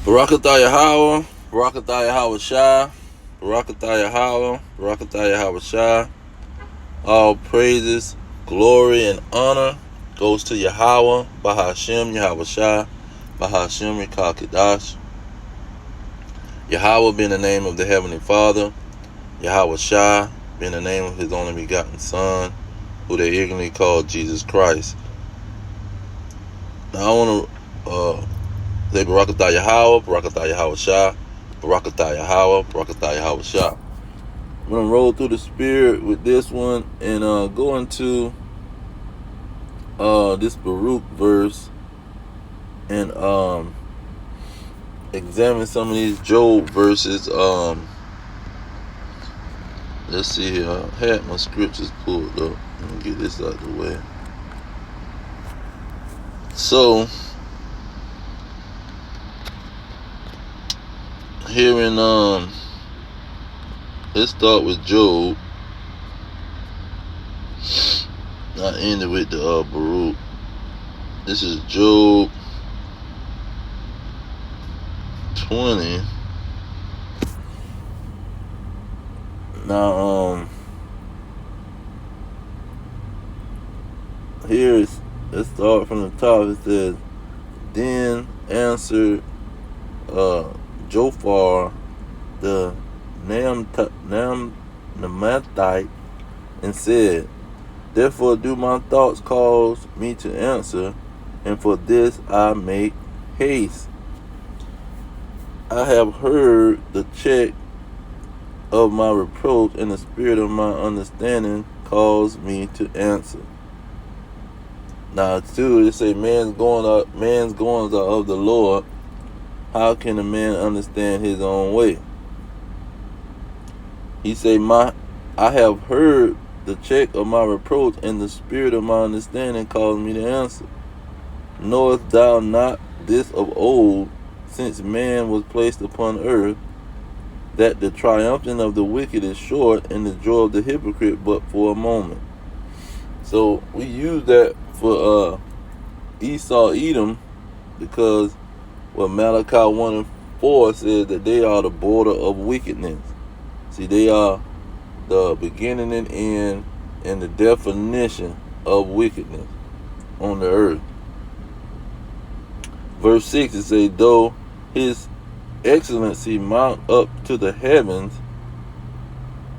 Barakatah Yahweh, Barakatah Yahweh Shah, Barakatah Yahweh, Barakatah Yahweh Shah. All praises, glory, and honor goes to Yahweh, Bahashem, Yahweh Shah, Bahashem, Yikah Kedash. Yahweh being the name of the Heavenly Father, Yahweh Shah being the name of His only begotten Son, who they ignorantly call Jesus Christ. Now I want to say Barakatah Yahweh, Barakatah Yahweh Shah, Barakatah Yahweh, Barakatah Yahweh Shah. I'm going to roll through the spirit with this one and go into this Baruch verse and examine some of these Job verses. Let's see here. I had my scriptures pulled up. Let me get this out of the way. So, here in let's start with Job. I ended with the Baruch. This is Job 20. Now let's start from the top. It says, then answered Jophar the Naamathite and said, therefore do my thoughts cause me to answer, and for this I make haste. I have heard the check of my reproach, and the spirit of my understanding calls me to answer. Now too, it say man's goings are of the Lord. How can a man understand his own way? He say, I have heard the check of my reproach, and the spirit of my understanding calls me to answer. Knowest thou not this of old, since man was placed upon earth, that the triumphing of the wicked is short, and the joy of the hypocrite but for a moment? So we use that for Esau, Edom, because Malachi 1 and 4 says that they are the border of wickedness. See, they are the beginning and end and the definition of wickedness on the earth. Verse 6, it says, though his excellency mount up to the heavens,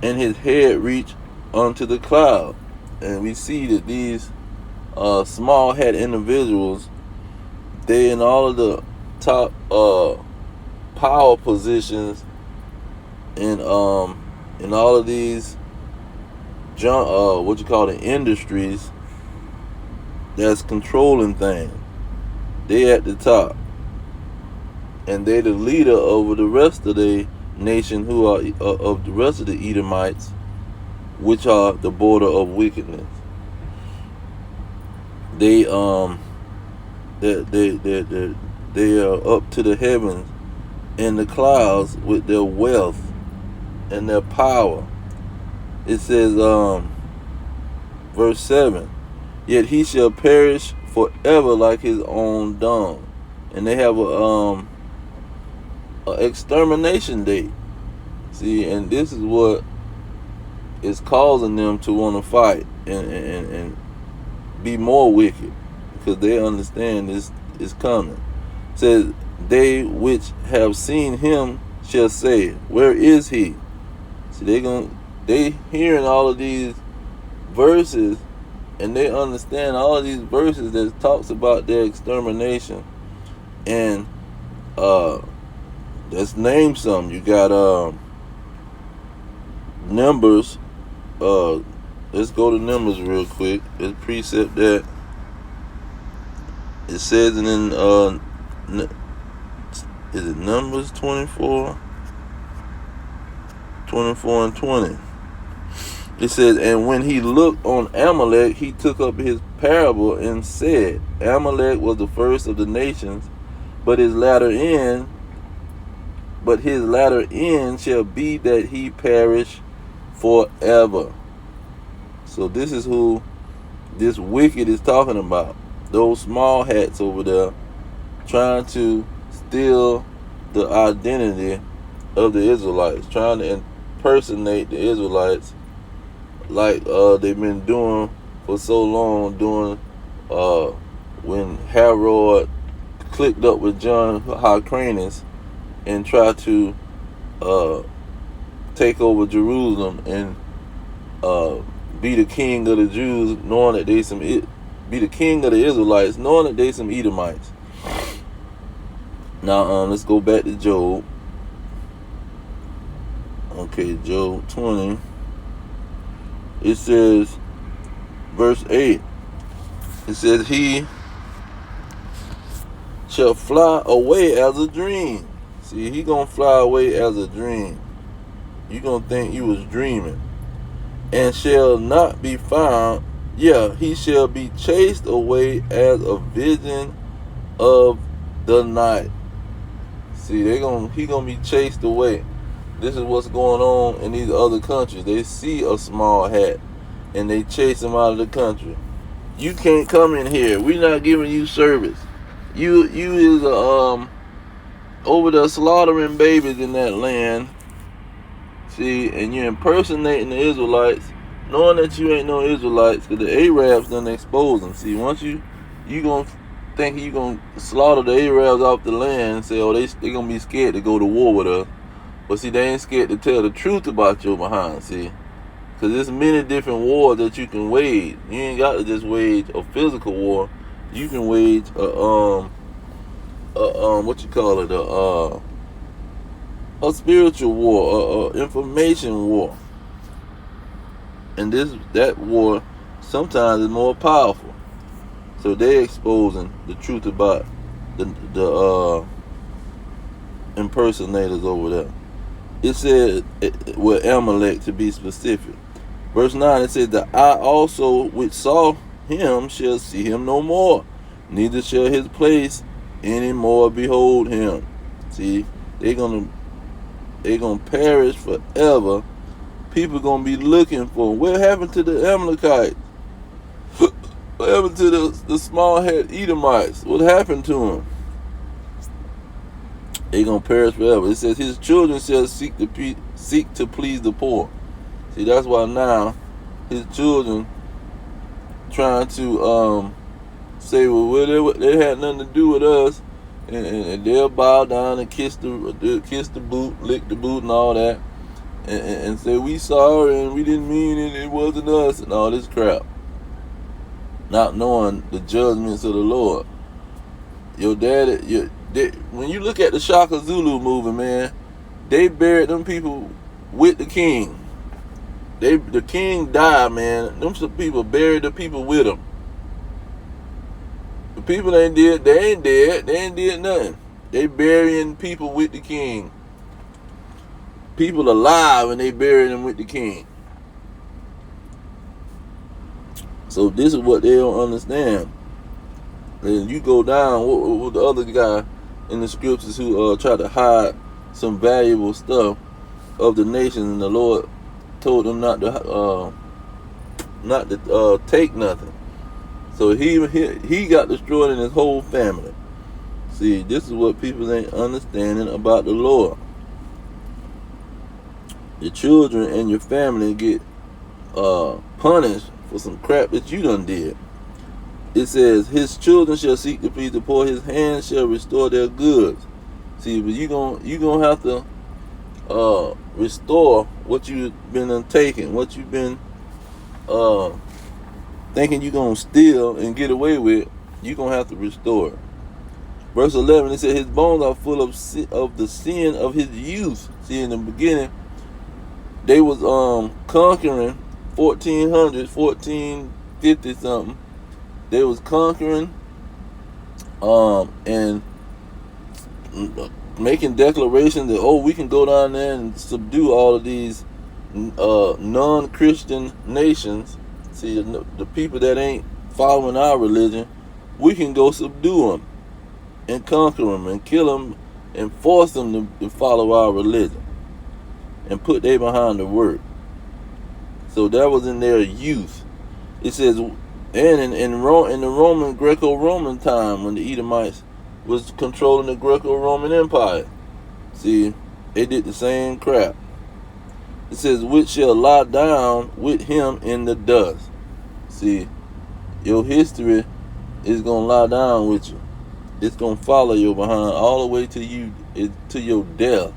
and his head reach unto the cloud. And we see that these small hat individuals, they in all of the top power positions in all of these industries that's controlling things. They at the top, and they the leader over the rest of the nation, who are of the rest of the Edomites, which are the border of wickedness. They are up to the heavens in the clouds with their wealth and their power. It says, verse 7, yet he shall perish forever like his own dung. And they have a extermination date. See, and this is what is causing them to want to fight and be more wicked, because they understand this is coming. It says, they which have seen him shall say, where is he? See, they hearing all of these verses, and they understand all of these verses that talks about their extermination. And let's name some. You got Numbers. Let's go to Numbers real quick. Let's precept that. It says in is it Numbers 24 and 20? It says, and when he looked on Amalek, he took up his parable and said, Amalek was the first of the nations, but his latter end shall be that he perish forever. So this is who this wicked is talking about. Those small hats over there trying to steal the identity of the Israelites, trying to impersonate the Israelites like they've been doing for so long, doing when Herod clicked up with John Hyrcanus and tried to take over Jerusalem and be the king of the Jews, knowing that they be the king of the Israelites, knowing that they some Edomites. Now let's go back to Job. Okay, Job 20. It says, verse 8. It says, he shall fly away as a dream. See, he gonna fly away as a dream. You gonna think you was dreaming. And shall not be found. Yeah, he shall be chased away as a vision of the night. See, he gonna be chased away. This is what's going on in these other countries. They see a small hat and they chase him out of the country. You can't come in here. We're not giving you service. You is over there slaughtering babies in that land. See, and you're impersonating the Israelites, knowing that you ain't no Israelites, because the Arabs done expose them. See, once you gonna think you gonna slaughter the Arabs off the land and say, oh, they gonna be scared to go to war with us. But see, they ain't scared to tell the truth about your behind, see. Because there's many different wars that you can wage. You ain't got to just wage a physical war. You can wage a spiritual war, a information war. And that war sometimes is more powerful. So they're exposing the truth about the impersonators over there. It said with Amalek, to be specific. Verse 9, it said, the eye also which saw him shall see him no more, neither shall his place any more behold him. See, they're gonna perish forever. People gonna be looking for him. What happened to the Amalekites? What happened to the small head Edomites? What happened to them? They gonna perish forever. It says his children shall seek to please the poor. See, that's why now his children trying to say, well, they had nothing to do with us, and they'll bow down and kiss the boot, lick the boot, and all that, and say we sorry and we didn't mean it, it wasn't us, and all this crap, not knowing the judgments of the Lord. Your daddy, when you look at the Shaka Zulu movie, man, they buried them people with the king. The king died, man. Them some people buried the people with him. The people ain't dead. They ain't dead. They ain't did nothing. They burying people with the king. People alive and they bury them with the king. So this is what they don't understand. And you go down with the other guy in the scriptures who tried to hide some valuable stuff of the nation, and the Lord told them not to take nothing. So he got destroyed in his whole family. See, this is what people ain't understanding about the Lord. Your children and your family get punished for some crap that you done did. It says, his children shall seek to please the poor, his hands shall restore their goods. See, but you gonna have to restore what you've been taking, what you've been thinking you're gonna steal and get away with. You're gonna have to restore it. Verse 11, it said, his bones are full of the sin of his youth. See, in the beginning, they was conquering 1400s, 1450 something. They was conquering and making declarations that, oh, we can go down there and subdue all of these non-Christian nations. See, the people that ain't following our religion, we can go subdue them and conquer them and kill them and force them to follow our religion and put they behind the work. So that was in their youth. It says, and in the Greco-Roman time, when the Edomites was controlling the Greco-Roman Empire, See, they did the same crap. It says, which shall lie down with him in the dust. See, your history is going to lie down with you. It's going to follow you behind all the way to your death.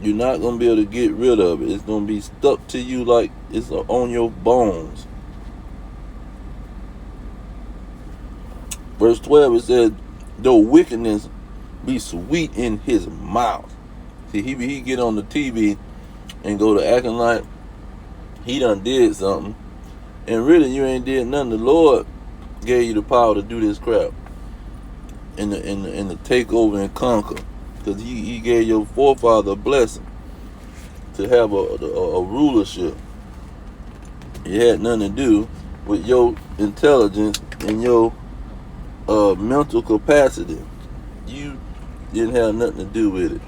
You're not going to be able to get rid of it. It's going to be stuck to you like it's on your bones. Verse 12, it says, though wickedness be sweet in his mouth. See, he get on the TV and go to acting like he done did something. And really, you ain't did nothing. The Lord gave you the power to do this crap. And the take over and conquer. Because he gave your forefather a blessing to have a rulership. It had nothing to do with your intelligence and your mental capacity. You didn't have nothing to do with it.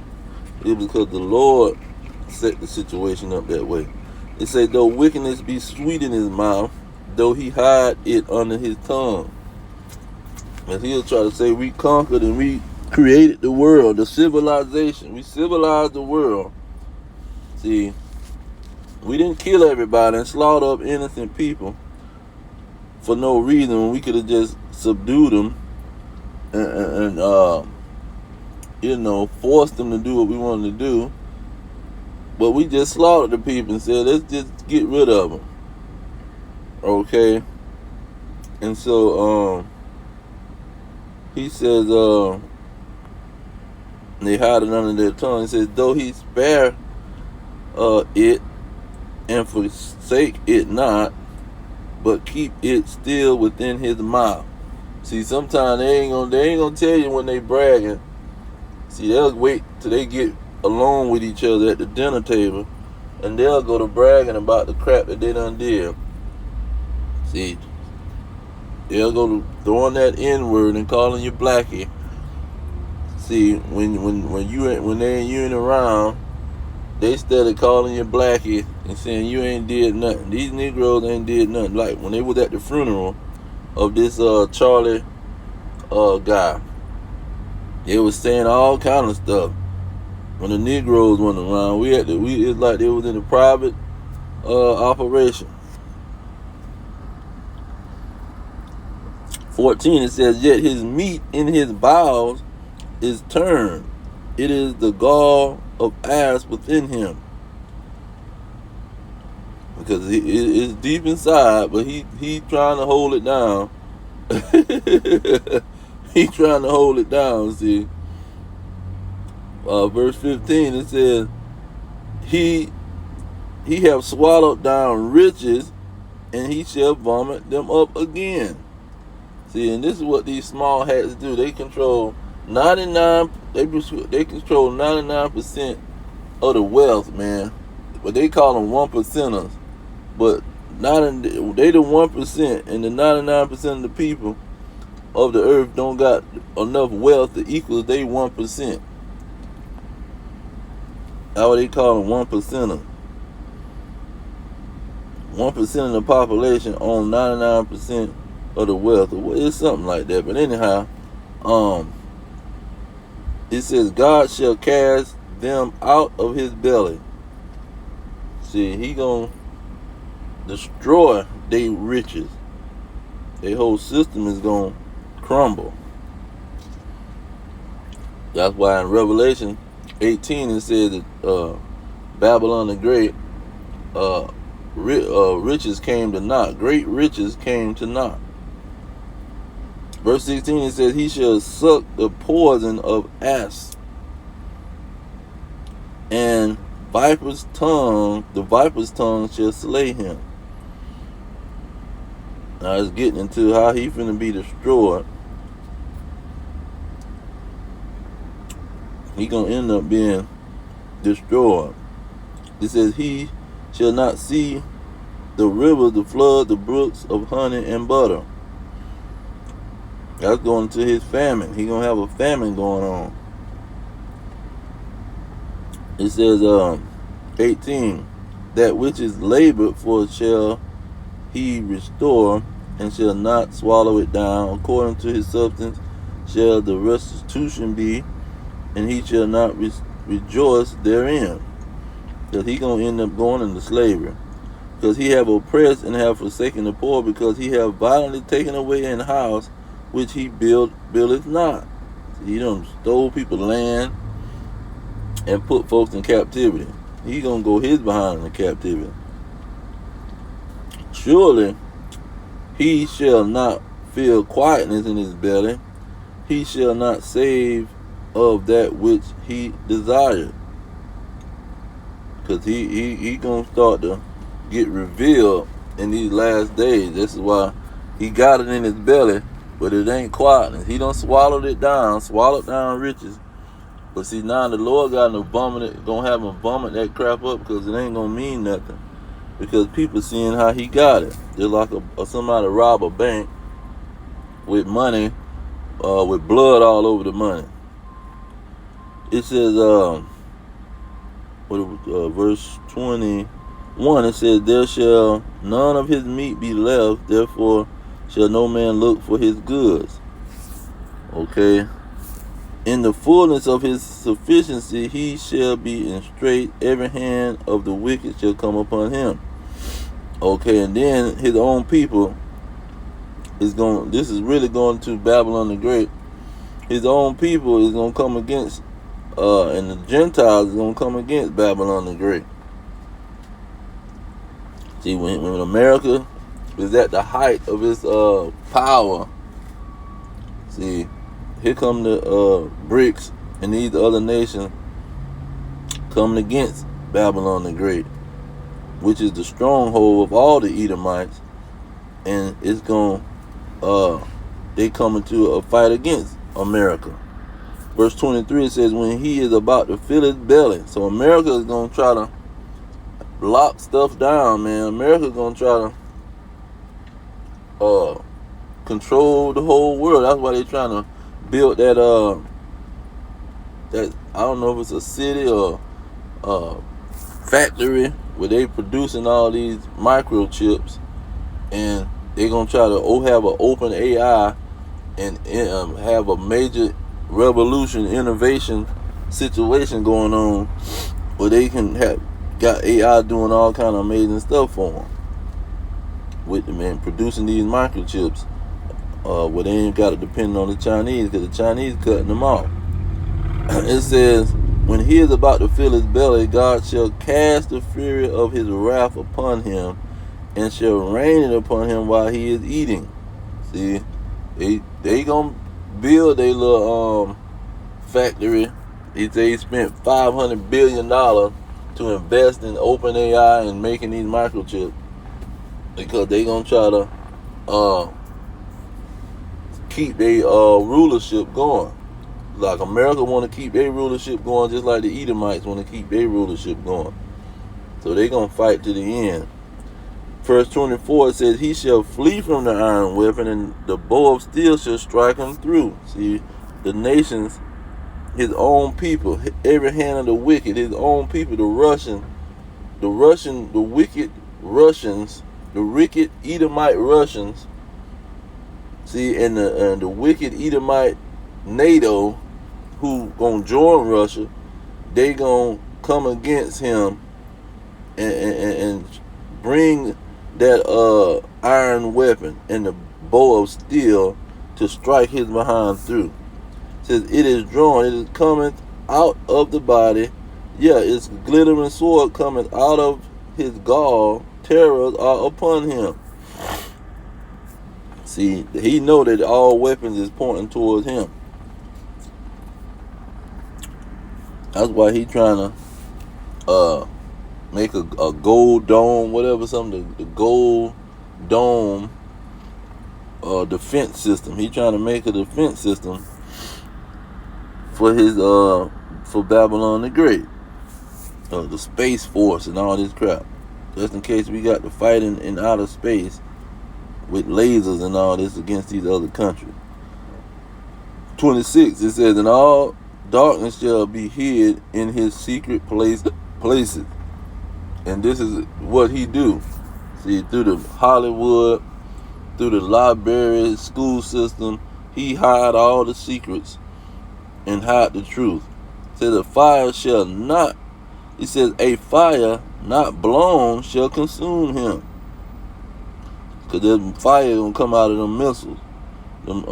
It was because the Lord set the situation up that way. It said, though wickedness be sweet in his mouth, though he hide it under his tongue. And he'll try to say we conquered and we created the world, the civilization. We civilized the world. See, we didn't kill everybody and slaughter up innocent people for no reason when we could have just subdued them and forced them to do what we wanted to do. But we just slaughtered the people and said, let's just get rid of them. Okay? And so, he says, they hide it under their tongue. He says, though he spare it and forsake it not, but keep it still within his mouth. See, sometimes they ain't gonna tell you when they bragging. See, they'll wait till they get alone with each other at the dinner table, and they'll go to bragging about the crap that they done did. See, they'll go to throwing that N-word and calling you blackie. See, when you ain't around, they started calling you blackie and saying you ain't did nothing. These Negroes ain't did nothing. Like when they was at the funeral of this Charlie guy, they was saying all kind of stuff. When the Negroes went around, it's like they was in a private operation. 14, it says, yet his meat in his bowels is turned. It is the gall of ass within him. Because it's deep inside, but he trying to hold it down. He trying to hold it down, see. Verse 15, it says, he have swallowed down riches, and he shall vomit them up again. See, and this is what these small hats do. They control 99. They control 99% of the wealth, man. But they call them 1%ers. But they the 1%, and the 99% of the people of the earth don't got enough wealth to equal they 1%. That's what they call them 1%er. 1% of the population own 99% of the wealth. It's something like that. But anyhow, it says God shall cast them out of his belly. See, he gonna destroy their riches. Their whole system is gonna crumble. That's why in Revelation 18 it says that Babylon the Great, riches came to naught. Great riches came to naught. Verse 16, it says, he shall suck the poison of asps, and the viper's tongue shall slay him. Now it's getting into how he finna be destroyed. He gonna end up being destroyed. It says, he shall not see the rivers, the flood, the brooks of honey and butter. That's going to his famine. He gonna have a famine going on. It says 18, that which is labored for shall he restore, and shall not swallow it down. According to his substance shall the restitution be, and he shall not rejoice therein. Because he going to end up going into slavery. Because he have oppressed and have forsaken the poor, because he have violently taken away an house which he buildeth not. He done stole people's land and put folks in captivity. He gonna go his behind in captivity. Surely he shall not feel quietness in his belly. He shall not save of that which he desired. Because he gonna start to get revealed in these last days. This is why he got it in his belly, but it ain't quietness. He done swallowed down riches. But see, now the Lord got him gonna have him vomit that crap up, because it ain't gonna mean nothing. Because people seeing how he got it. Just like somebody rob a bank with money, with blood all over the money. It says, verse 21, it says, there shall none of his meat be left, therefore shall no man look for his goods. Okay. In the fullness of his sufficiency he shall be in strait, every hand of the wicked shall come upon him. Okay, and then his own people this is really going to Babylon the Great. His own people is going to come against, and the Gentiles is going to come against Babylon the Great. See, when America is at the height of its power, see, here come the BRICS and these other nations coming against Babylon the Great, which is the stronghold of all the Edomites, and it's going they come into a fight against America. Verse 23, it says, when he is about to fill his belly. So America is going to try to lock stuff down, man. America is going to try to control the whole world. That's why they're trying to build that I don't know if it's a city or factory where they producing all these microchips, and they're gonna try to have an open AI and have a major revolution, innovation situation going on, where they can got AI doing all kind of amazing stuff for them, with them and producing these microchips. Where they ain't got to depend on the Chinese, because the Chinese cutting them off. It says, when he is about to fill his belly, God shall cast the fury of his wrath upon him, and shall rain it upon him while he is eating. See, they gonna build a little factory. He said he spent $500 billion to invest in open AI and making these microchips, because they gonna try to keep their rulership going. Like America want to keep their rulership going, just like the Edomites want to keep their rulership going. So they gonna fight to the end. Verse 24, it says, he shall flee from the iron weapon, and the bow of steel shall strike him through. See, the nations, his own people, every hand of the wicked, his own people, the wicked Russians, the wicked Edomite Russians. See, and the wicked Edomite NATO, who gonna join Russia, they gonna come against him and bring that iron weapon and the bow of steel to strike his behind through. It says, it is drawn, it is coming out of the body, yeah, its glittering sword cometh out of his gall, terrors are upon him. See, he know that all weapons is pointing towards him. That's why he trying to make a gold dome, whatever, something, the gold dome defense system. He trying to make a defense system for his for Babylon the Great, the Space Force and all this crap, just in case we got to fight in outer space with lasers and all this against these other countries. 26, it says, and all darkness shall be hid in his secret places. And this is what he do. See, through the Hollywood, through the library, school system, he hide all the secrets and hide the truth. says a fire shall not. He says a fire not blown shall consume him. Because there's fire gonna come out of them missiles, them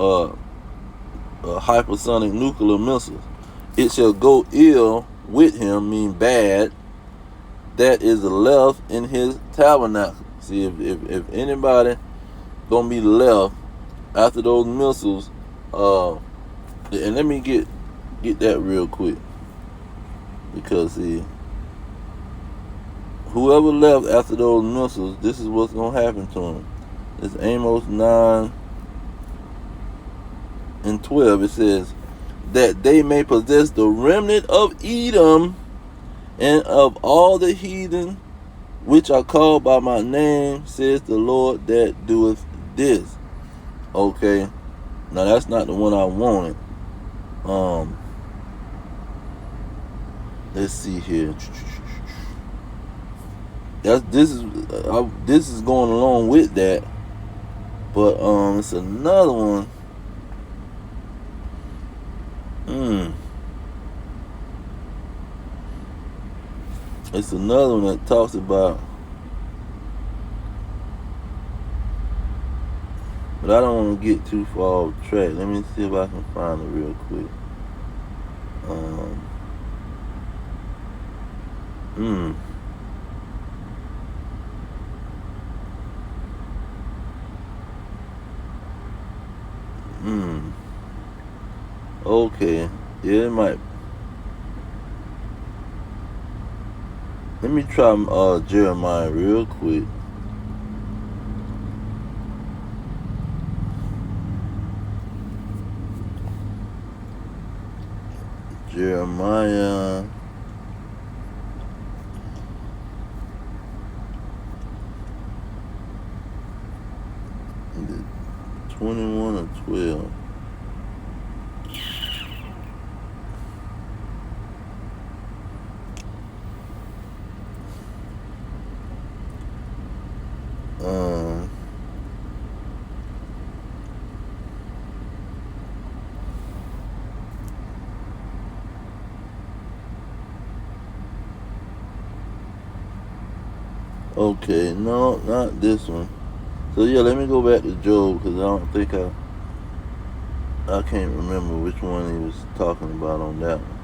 hypersonic nuclear missiles. It shall go ill with him, mean bad, that is left in his tabernacle. See, if anybody gonna be left after those missiles, and let me get that real quick, because see, whoever left after those missiles, this is what's gonna happen to them. It's Amos 9:12. It says, that they may possess the remnant of Edom and of all the heathen which are called by my name, says the Lord that doeth this. Okay, now that's not the one I wanted. Let's see here. This is going along with that, but it's another one. It's another one that talks about, but I don't want to get too far off track. Let me see if I can find it real quick. Okay, yeah, it might. Let me try Jeremiah real quick. Jeremiah 21 or 12. Okay, no, not this one. So yeah, let me go back to Job, because I don't think I can't remember which one he was talking about on that one.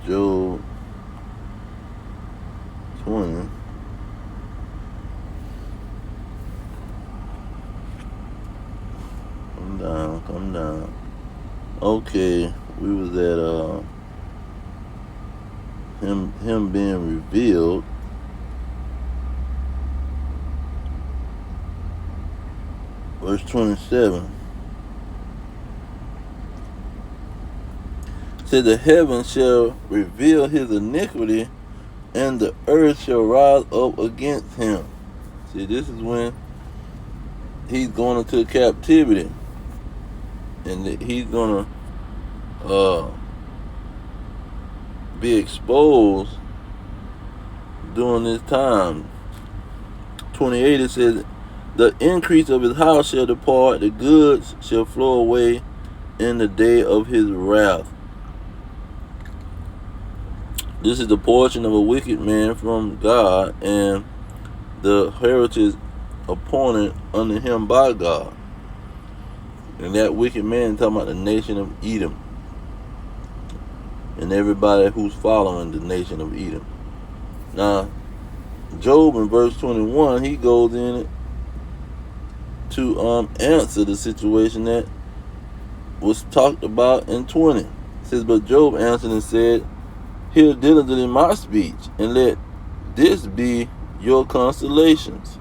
Job 20. Come down. Okay, we was at him being revealed. Verse 27. Said the heavens shall reveal his iniquity, and the earth shall rise up against him. See, this is when he's going into captivity, and he's gonna be exposed during this time. 28, it says, the increase of his house shall depart, the goods shall flow away in the day of his wrath. This is the portion of a wicked man from God, and the heritage appointed unto him by God. And that wicked man talking about the nation of Edom, and everybody who's following the nation of Edom. Now, Job in verse 21, he goes in it to answer the situation that was talked about in 20. It says, but Job answered and said, hear diligently my speech, and let this be your consolations.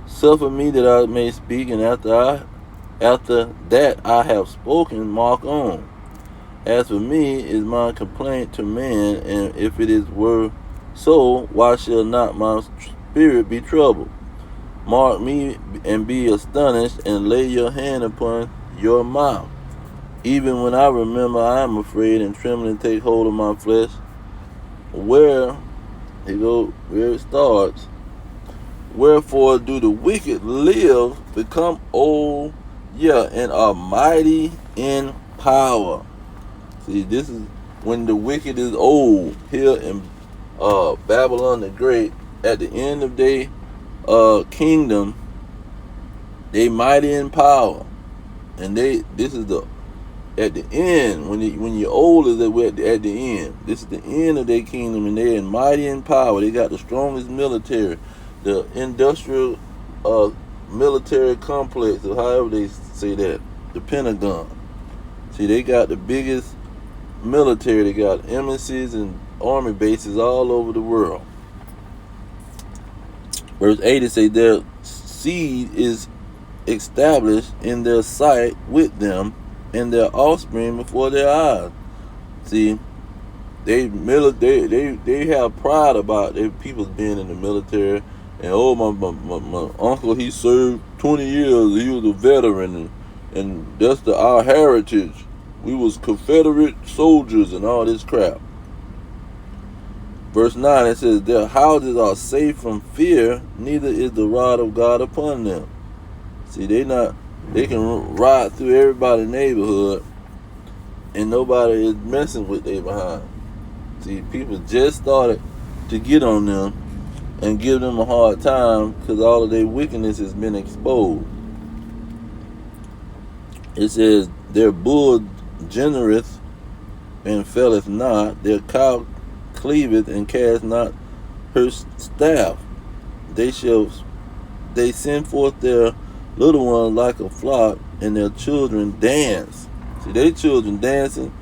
Suffer me that I may speak, and after that I have spoken, mark on. As for me, is my complaint to man, and if it were so, why shall not my spirit be troubled? Mark me and be astonished, and lay your hand upon your mouth. Even when I remember, I am afraid, and trembling take hold of my flesh. Where it starts. Wherefore do the wicked live, become old, Yeah, and are mighty in power. See, this is when the wicked is old here in Babylon the Great. At the end of their kingdom, they mighty in power, and this is the at the end when you're old is at the end. This is the end of their kingdom, and they're mighty in power. They got the strongest military, the industrial military complex, or however they say that, the Pentagon. See, they got the biggest military. They got embassies and army bases all over the world. Verse 80 say their seed is established in their sight with them, and their offspring before their eyes. See, they have pride about their people being in the military. And my uncle, he served 20 years. He was a veteran, and that's our heritage. We was Confederate soldiers and all this crap. Verse 9, it says, their houses are safe from fear, neither is the rod of God upon them. See, they can ride through everybody's neighborhood, and nobody is messing with they behind. See, people just started to get on them and give them a hard time because all of their wickedness has been exposed. It says, their bull genereth and faileth not, their cow cleaveth and cast not her staff. They send forth their little ones like a flock, and their children dance. See, their children dancing.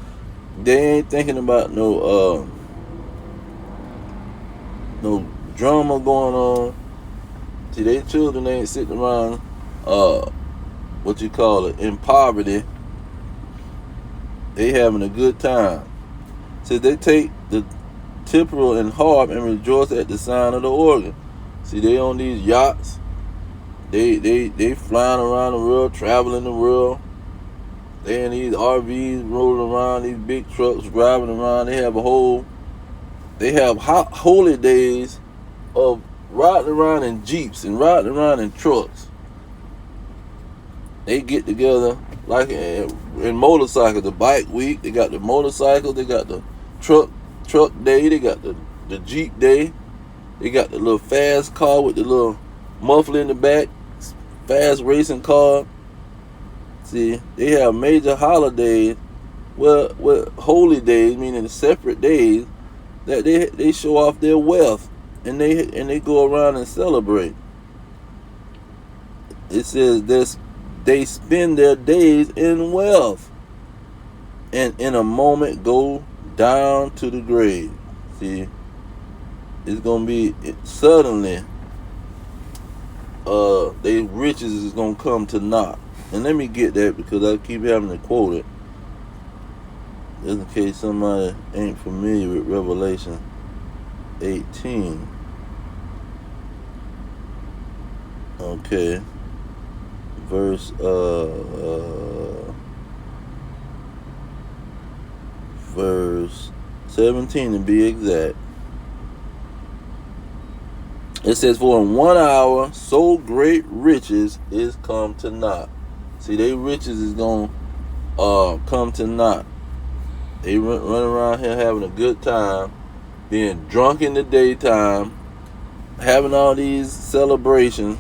They ain't thinking about no drama going on. See, their children ain't sitting around in poverty. They having a good time. See, they take the timbrel and harp and rejoice at the sound of the organ. See, they on these yachts. They flying around the world, traveling the world. They in these RVs rolling around, these big trucks driving around. They have holy days of riding around in Jeeps and riding around in trucks. They get together like in motorcycles, the bike week. They got the motorcycles. They got the truck day. They got the Jeep day. They got the little fast car with the little muffler in the back, fast racing car. See, they have major holidays, well, holy days, meaning separate days that they show off their wealth, and they go around and celebrate. It says this, they spend their days in wealth, and in a moment go down to the grave. See, it's gonna be suddenly. Their riches is gonna come to naught. And let me get that because I keep having to quote it, just in case somebody ain't familiar with Revelation 18. Okay, verse 17 to be exact. It says, for in 1 hour so great riches is come to naught. See, they riches is going to come to naught. They run around here having a good time, being drunk in the daytime, having all these celebrations.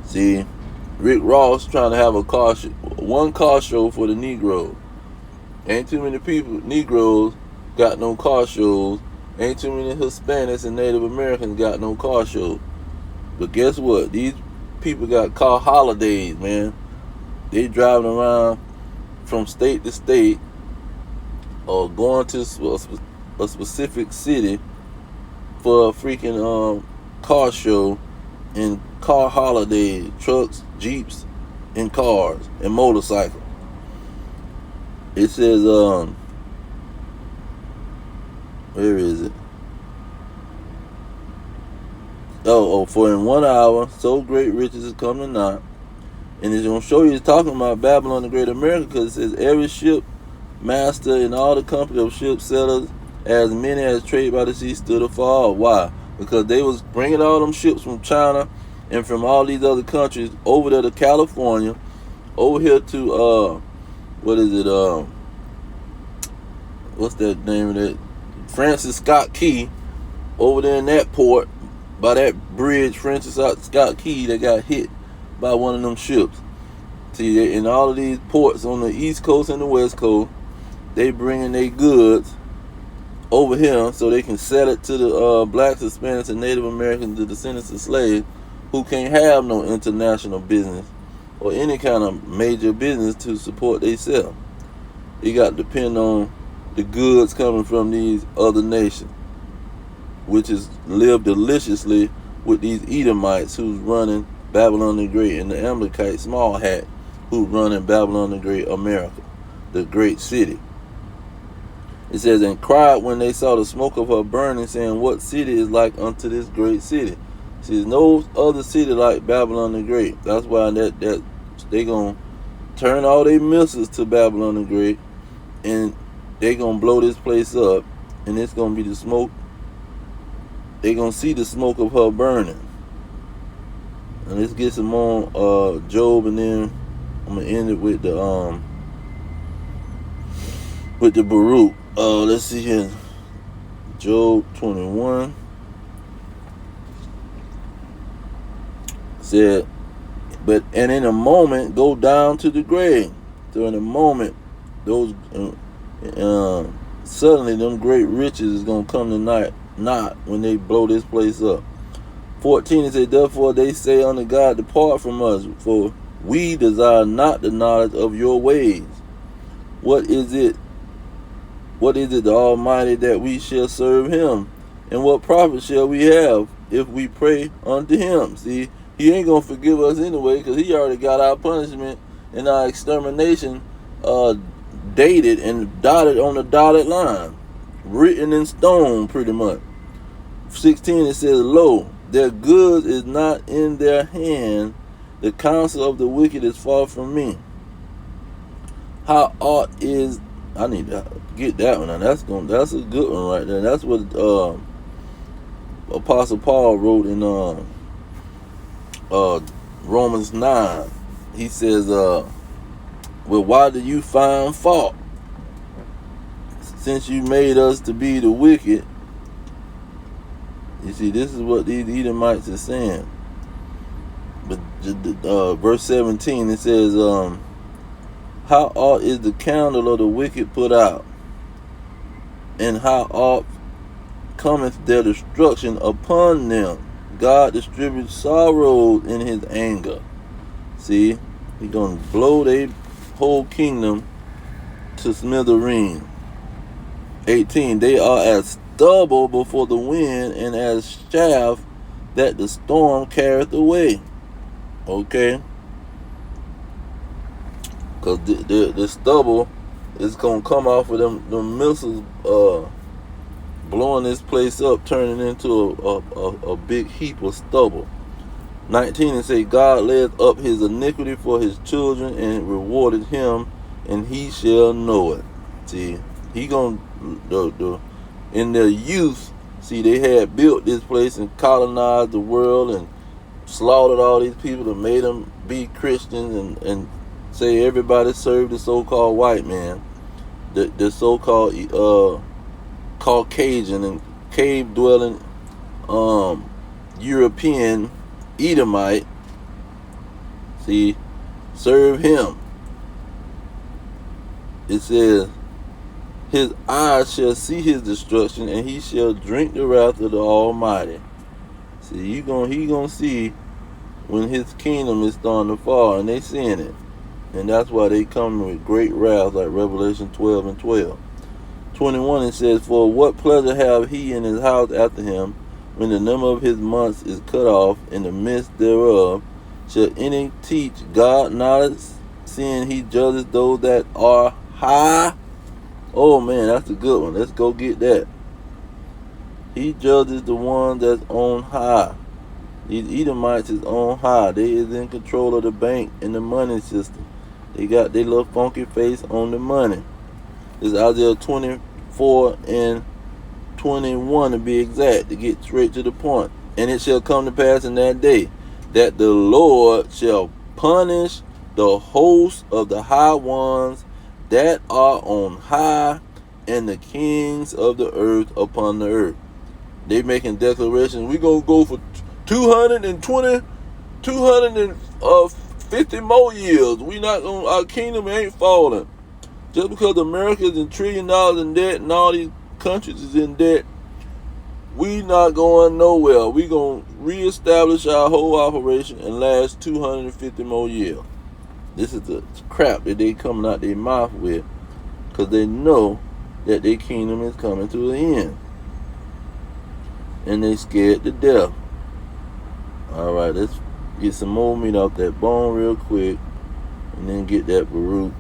See, Rick Ross trying to have one car show for the Negroes. Ain't too many Negroes got no car shows. Ain't too many Hispanics and Native Americans got no car shows. But guess what? These people got car holidays, man. They driving around from state to state or going to a specific city for a freaking car show and car holidays, trucks, Jeeps, and cars and motorcycles. It says, where is it? For in 1 hour, so great riches is come to naught. And it's going to show you, it's talking about Babylon the Great America, because it says, every ship master and all the company of ship sellers, as many as trade by the sea, stood afar. Why? Because they was bringing all them ships from China and from all these other countries over there to California, over here to what is it? What's that name of that? Francis Scott Key, over there in that port by that bridge, Francis Scott Key, that got hit by one of them ships. See, in all of these ports on the East Coast and the West Coast, they bringing their goods over here so they can sell it to the blacks, Hispanics, and Native Americans, the descendants of slaves, who can't have no international business or any kind of major business to support themselves. You got to depend on the goods coming from these other nations, which is live deliciously with these Edomites who's running Babylon the Great, and the Amalekite small hat who's running Babylon the Great, America, the great city. It says, and cried when they saw the smoke of her burning, saying, what city is like unto this great city? See, there's no other city like Babylon the Great. That's why that they gonna turn all their missiles to Babylon the Great, and they gonna blow this place up, and it's gonna be the smoke. They gonna see the smoke of her burning. And let's get some more Job, and then I'm gonna end it with the Baruch. Let's see here. Job 21 said, and in a moment go down to the grave. So in a moment, those suddenly them great riches is gonna come tonight, not when they blow this place up. 14, it said, therefore they say unto God, depart from us, for we desire not the knowledge of your ways. What is it the Almighty that we shall serve him? And what profit shall we have if we pray unto him? See, he ain't gonna forgive us anyway, because he already got our punishment and our extermination dated and dotted on the dotted line, written in stone pretty much. 16, it says, lo, their goods is not in their hand, the counsel of the wicked is far from me. How I need to get that one. And that's a good one right there. That's what Apostle Paul wrote in Romans 9. He says, well, why do you find fault, since you made us to be the wicked? You see, this is what these Edomites are saying. But verse 17, it says, how oft is the candle of the wicked put out, and how oft cometh their destruction upon them? God distributes sorrows in his anger. See, he's going to blow their whole kingdom to smithereens. 18, they are as stubble before the wind, and as chaff that the storm carrieth away. Okay? Because the stubble is going to come off of them missiles blowing this place up, turning into a big heap of stubble. 19, and say, God laid up his iniquity for his children, and rewarded him, and he shall know it. See, he going to, in their youth, see, they had built this place and colonized the world and slaughtered all these people and made them be Christians and say everybody served the so-called white man, the so-called Caucasian and cave-dwelling European Edomite. See, serve him. It says, his eyes shall see his destruction, and he shall drink the wrath of the Almighty. See, he gonna see when his kingdom is starting to fall, and they seeing it. And that's why they come with great wrath, like Revelation 12 and 12. 21, it says, for what pleasure have he in his house after him, when the number of his months is cut off in the midst thereof? Shall any teach God knowledge, seeing he judges those that are high? Oh man, that's a good one. Let's go get that. He judges the one that's on high. These Edomites is on high. They is in control of the bank and the money system. They got their little funky face on the money. It's Isaiah 24 and 21 to be exact, to get straight to the point. And it shall come to pass in that day that the Lord shall punish the host of the high ones that are on high, and the kings of the earth upon the earth. They making declarations. We gonna go for 250 more years. We not gonna. Our kingdom ain't falling. Just because America is in $1 trillion in debt and all these countries is in debt, we not going nowhere. We gonna reestablish our whole operation and last 250 more years. This is the crap that they coming out their mouth with, because they know that their kingdom is coming to an end. And they scared to death. Alright, let's get some more meat off that bone real quick, and then get that Baruch.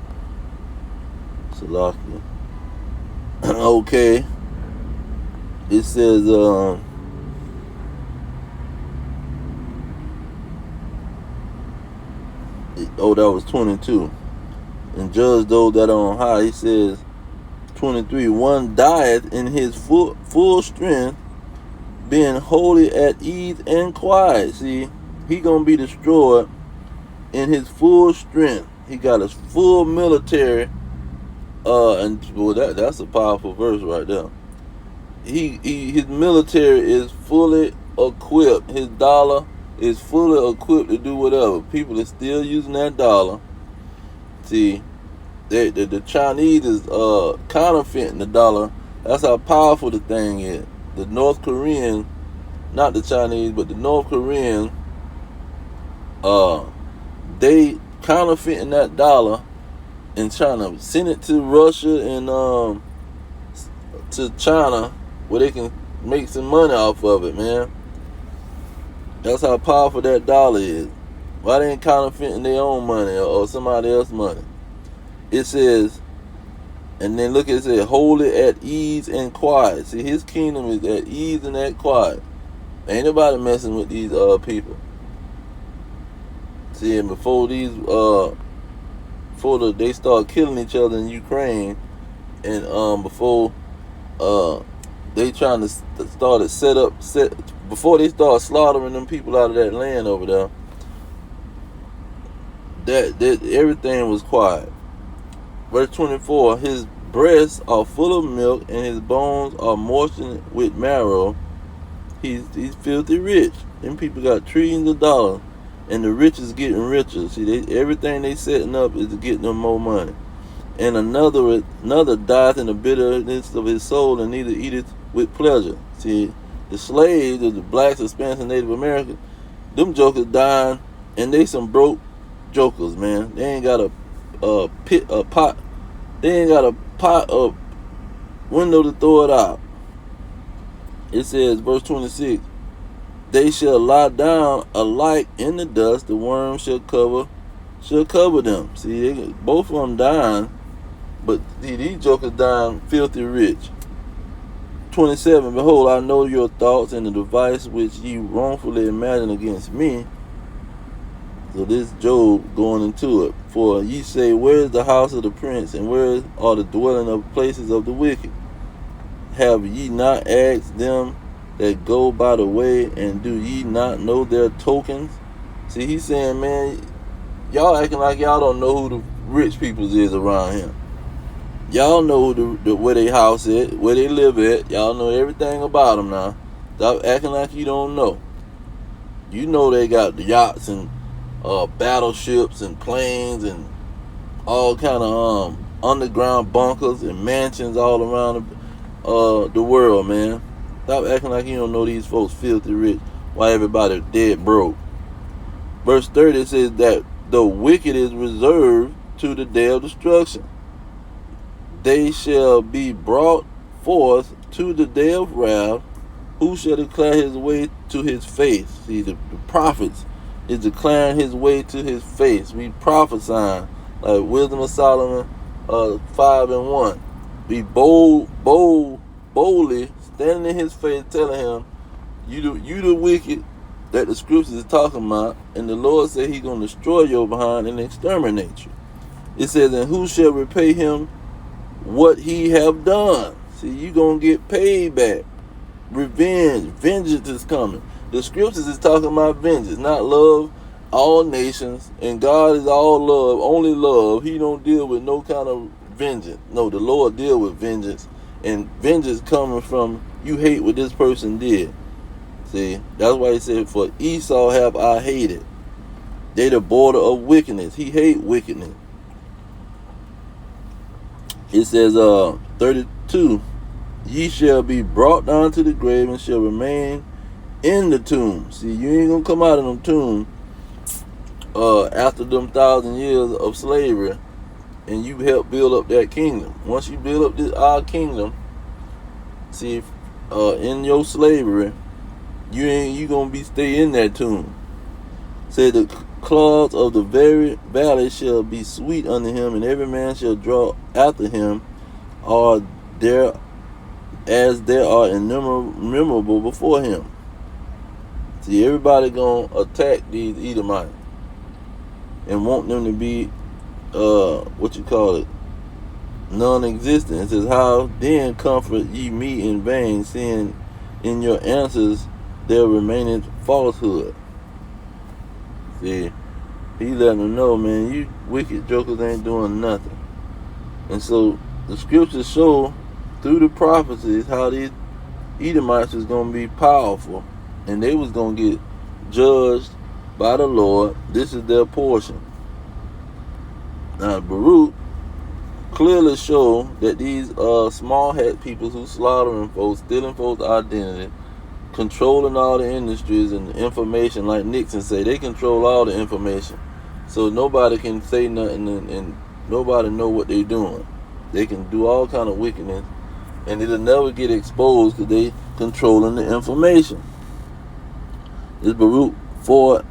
Salaki. Okay. It says, that was 22. And judge those that are on high. He says, 23. One dieth in his full strength, being wholly at ease and quiet. See, he gonna be destroyed in his full strength. He got his full military. And well, that's a powerful verse right there. His military is fully equipped. His dollar is fully equipped to do whatever. People are still using that dollar. See, the Chinese is counterfeiting the dollar. That's how powerful the thing is. The North Korean, not the Chinese, but the North Korean, they counterfeiting that dollar in China. Send it to Russia and to China, where they can make some money off of it, man. That's how powerful that dollar is. Why they ain't counterfeiting their own money or somebody else's money? It says, and then look, it says, wholly at ease and quiet. See, his kingdom is at ease and at quiet. Ain't nobody messing with these people. See, and before they start killing each other in Ukraine, and before they trying to before they start slaughtering them people out of that land over there, that everything was quiet. Verse 24, his breasts are full of milk, and his bones are moistened with marrow. He's filthy rich. Them people got trillions of dollars, and the rich is getting richer. See, everything they setting up is to get them more money. And another dieth in the bitterness of his soul, and neither eateth with pleasure. See, the slaves of the blacks, Hispanics, and Native Americans, them jokers dying, and they some broke jokers, man. They ain't got a pot. They ain't got a pot of window to throw it out. It says, verse 26, they shall lie down alike in the dust, the worm shall cover them. See, both of them dying, but these jokers dying filthy rich. 27, behold, I know your thoughts, and the device which ye wrongfully imagine against me. So this Job going into it. For ye say, where is the house of the prince, and where are the dwelling of places of the wicked? Have ye not asked them that go by the way, and do ye not know their tokens? See, he's saying, man, y'all acting like y'all don't know who the rich people is around here. Y'all know where they house at, where they live at. Y'all know everything about them now. Stop acting like you don't know. You know they got the yachts and battleships and planes and all kind of underground bunkers and mansions all around the world, man. Stop acting like you don't know these folks filthy rich while everybody dead broke. Verse 30 says that the wicked is reserved to the day of destruction. They shall be brought forth to the day of wrath. Who shall declare his way to his face? See, the prophets is declaring his way to his face. We prophesying like Wisdom of Solomon 5:1. Be boldly standing in his face, telling him, you the wicked that the scriptures is talking about, and the Lord said he's going to destroy your behind and exterminate you. It says, and who shall repay him what he have done? See, you going to get paid back. Revenge. Vengeance is coming. The scriptures is talking about vengeance, not love all nations, and God is all love, only love. He don't deal with no kind of vengeance. No, the Lord deal with vengeance, and vengeance coming from you hate what this person did. See, that's why he said, for Esau have I hated. They the border of wickedness. He hate wickedness. It says 32, ye shall be brought down to the grave and shall remain in the tomb. See, you ain't gonna come out of them tomb after them 1,000 years of slavery, and you help build up that kingdom. Once you build up our kingdom, see, in your slavery, you gonna stay in that tomb. Say the claws of the very valley shall be sweet unto him, and every man shall draw after him, are there as there are innumerable before him. See, everybody gonna attack these Edomites and want them to be non-existent. It says, how then comfort ye me in vain, seeing in your answers there remaineth falsehood. See, he letting them know, man, you wicked jokers ain't doing nothing. And so the scriptures show through the prophecies how these Edomites was going to be powerful, and they was going to get judged by the Lord. This is their portion. Now, Baruch clearly show that these small hat people who slaughtering folks, stealing folks' identity, controlling all the industries and the information, like Nixon say, they control all the information. So nobody can say nothing, and nobody know what they doing. They can do all kind of wickedness, and it'll never get exposed because they controlling the information. It's Baruch 4, and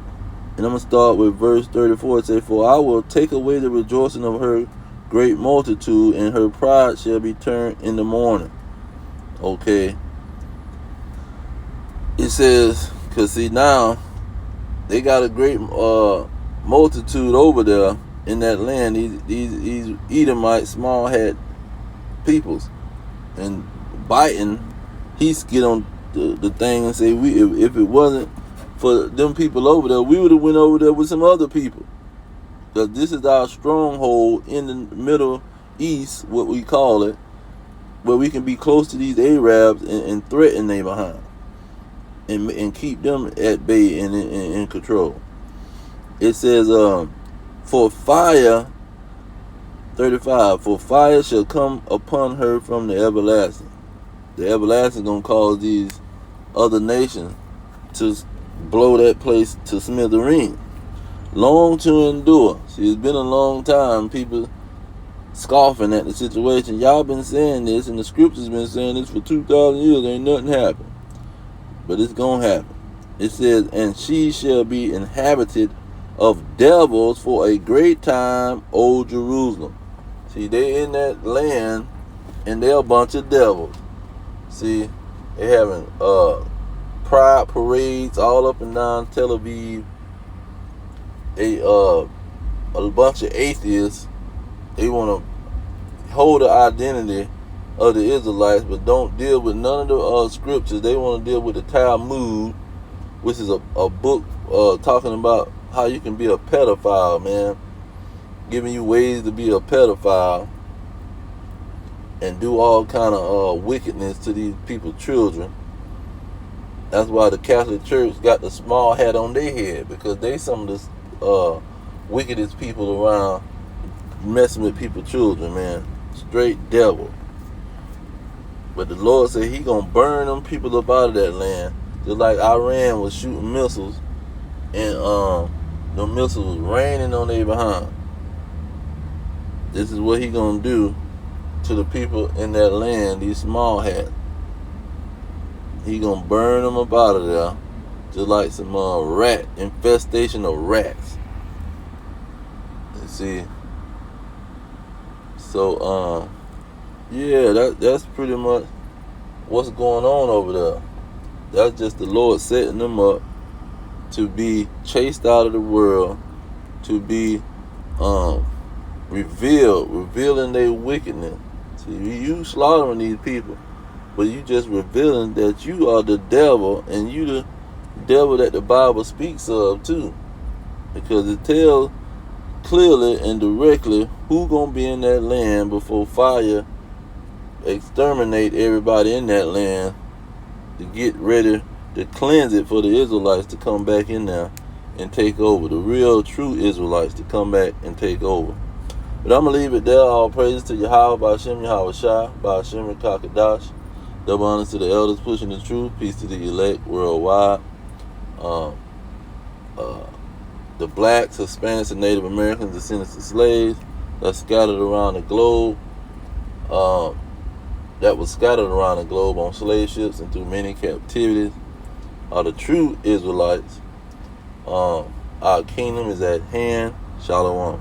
I'm going to start with verse 34. It says, for I will take away the rejoicing of her great multitude, and her pride shall be turned in the morning. Okay. It says, because see, now they got a great multitude over there in that land, these Edomite small hat peoples, and biting, he's get on the thing and say, if it wasn't for them people over there, we would have went over there with some other people, because this is our stronghold in the Middle East, what we call it, where we can be close to these Arabs and threaten them behind, and keep them at bay and in control. It says, for fire, 35, for fire shall come upon her from the everlasting. The everlasting going to cause these other nations to blow that place to smithereens. Long to endure. See, it's been a long time. People scoffing at the situation. Y'all been saying this, and the scriptures been saying this for 2,000 years. Ain't nothing happened. But it's going to happen. It says, and she shall be inhabited of devils for a great time, O Jerusalem. See, they in that land, and they're a bunch of devils. See, they having pride parades all up and down Tel Aviv. A bunch of atheists, they want to hold the identity of the Israelites, but don't deal with none of the scriptures. They want to deal with the Talmud, which is a book talking about how you can be a pedophile, man, giving you ways to be a pedophile and do all kind of wickedness to these people's children. That's why the Catholic Church got the small hat on their head, because they some of the wickedest people around, messing with people's children, man. Straight devil. But the Lord said he gonna burn them people up out of that land, just like Iran was shooting missiles, and the missiles was raining on their behind. This is what he gonna do to the people in that land, these small hats. He gonna burn them up out of there, just like some rat infestation of rats. You see. So yeah, that's pretty much what's going on over there. That's just the Lord setting them up to be chased out of the world, to be revealing their wickedness. See, you slaughtering these people, but you just revealing that you are the devil, and you devil that the Bible speaks of too, because it tells clearly and directly who gonna be in that land before fire exterminate everybody in that land to get ready to cleanse it for the Israelites to come back in there and take over. The real true Israelites to come back and take over. But I'm going to leave it there. All praises to Yahweh, Ba'ashem, Yahweh Shai, Ba'ashem, Kakadash. Double honors to the elders pushing the truth. Peace to the elect worldwide. The blacks, Hispanics, and Native Americans, descendants of slaves that's scattered around the globe. That was scattered around the globe on slave ships and through many captivities, are the true Israelites. Our kingdom is at hand. Shalom.